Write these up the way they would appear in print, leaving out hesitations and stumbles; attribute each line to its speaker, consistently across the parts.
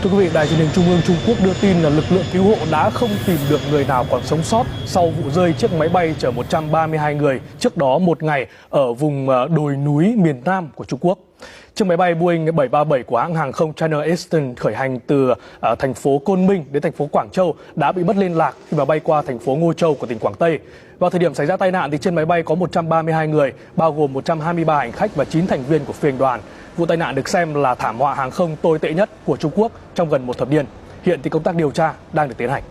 Speaker 1: Thưa quý vị, Đài truyền hình Trung ương Trung Quốc đưa tin là lực lượng cứu hộ đã không tìm được người nào còn sống sót sau vụ rơi chiếc máy bay chở 132 người trước đó một ngày ở vùng đồi núi miền Nam của Trung Quốc. Chiếc máy bay Boeing 737 của hãng hàng không China Eastern khởi hành từ thành phố Côn Minh đến thành phố Quảng Châu đã bị mất liên lạc khi mà bay qua thành phố Ngô Châu của tỉnh Quảng Tây. Vào thời điểm xảy ra tai nạn thì trên máy bay có 132 người, bao gồm 123 hành khách và 9 thành viên của phi hành đoàn. Vụ tai nạn được xem là thảm họa hàng không tồi tệ nhất của Trung Quốc trong gần một thập niên. Hiện thì công tác điều tra đang được tiến hành.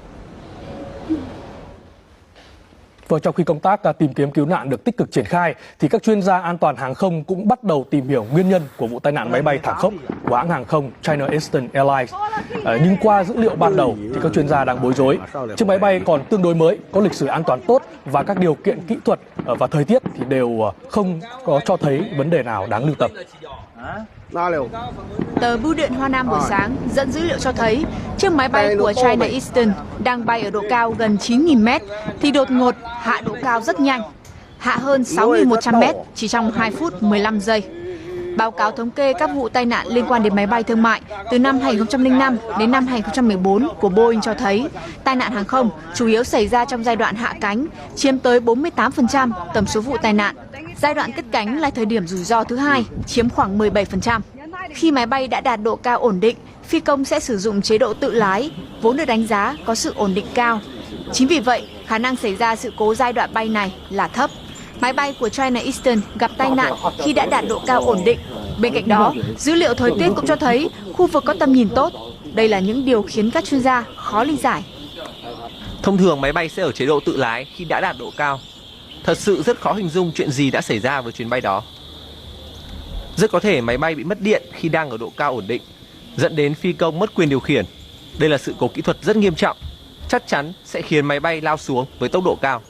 Speaker 1: Trong khi công tác tìm kiếm cứu nạn được tích cực triển khai, thì các chuyên gia an toàn hàng không cũng bắt đầu tìm hiểu nguyên nhân của vụ tai nạn máy bay thảm khốc của hãng hàng không China Eastern Airlines. Nhưng qua dữ liệu ban đầu thì các chuyên gia đang bối rối. Chiếc máy bay còn tương đối mới, có lịch sử an toàn tốt và các điều kiện kỹ thuật và thời tiết thì đều không có cho thấy vấn đề nào đáng lưu tâm.
Speaker 2: Tờ Bưu điện Hoa Nam buổi sáng dẫn dữ liệu cho thấy chiếc máy bay của China Eastern đang bay ở độ cao gần 9.000 mét thì đột ngột hạ độ cao rất nhanh, hạ hơn 6.100 mét chỉ trong 2 phút 15 giây. Báo cáo thống kê các vụ tai nạn liên quan đến máy bay thương mại từ năm 2005 đến năm 2014 của Boeing cho thấy tai nạn hàng không chủ yếu xảy ra trong giai đoạn hạ cánh, chiếm tới 48% tổng số vụ tai nạn. Giai đoạn cất cánh là thời điểm rủi ro thứ hai, chiếm khoảng 17%. Khi máy bay đã đạt độ cao ổn định, phi công sẽ sử dụng chế độ tự lái, vốn được đánh giá có sự ổn định cao. Chính vì vậy, khả năng xảy ra sự cố giai đoạn bay này là thấp. Máy bay của China Eastern gặp tai nạn khi đã đạt độ cao ổn định. Bên cạnh đó, dữ liệu thời tiết cũng cho thấy khu vực có tầm nhìn tốt. Đây là những điều khiến các chuyên gia khó lý giải.
Speaker 3: Thông thường máy bay sẽ ở chế độ tự lái khi đã đạt độ cao. Thật sự rất khó hình dung chuyện gì đã xảy ra với chuyến bay đó. Rất có thể máy bay bị mất điện khi đang ở độ cao ổn định, dẫn đến phi công mất quyền điều khiển. Đây là sự cố kỹ thuật rất nghiêm trọng, chắc chắn sẽ khiến máy bay lao xuống với tốc độ cao.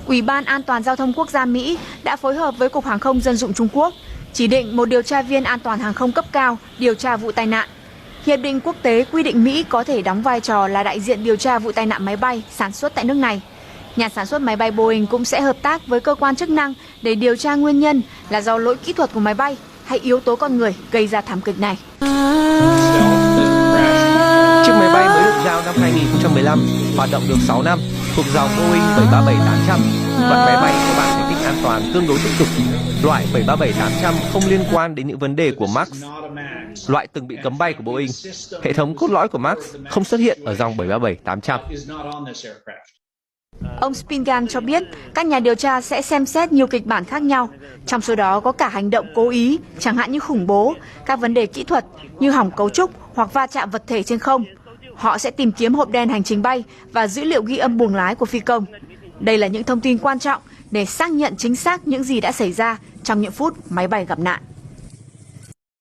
Speaker 2: Ủy ban An toàn Giao thông Quốc gia Mỹ đã phối hợp với Cục Hàng không Dân dụng Trung Quốc, chỉ định một điều tra viên an toàn hàng không cấp cao điều tra vụ tai nạn. Hiệp định quốc tế quy định Mỹ có thể đóng vai trò là đại diện điều tra vụ tai nạn máy bay sản xuất tại nước này. Nhà sản xuất máy bay Boeing cũng sẽ hợp tác với cơ quan chức năng để điều tra nguyên nhân là do lỗi kỹ thuật của máy bay hay yếu tố con người gây ra thảm kịch này.
Speaker 3: Chiếc máy bay mới được giao năm 2015, hoạt động được 6 năm, thuộc dòng Boeing 737-800. Loại máy bay có bảng thành tích an toàn tương đối tích cực. Loại 737-800 không liên quan đến những vấn đề của Max, loại từng bị cấm bay của Boeing. Hệ thống cốt lõi của Max không xuất hiện ở dòng 737-800.
Speaker 2: Ông Spingan cho biết các nhà điều tra sẽ xem xét nhiều kịch bản khác nhau, trong số đó có cả hành động cố ý, chẳng hạn như khủng bố, các vấn đề kỹ thuật như hỏng cấu trúc hoặc va chạm vật thể trên không. Họ sẽ tìm kiếm hộp đen hành trình bay và dữ liệu ghi âm buồng lái của phi công. Đây là những thông tin quan trọng để xác nhận chính xác những gì đã xảy ra trong những phút máy bay gặp nạn.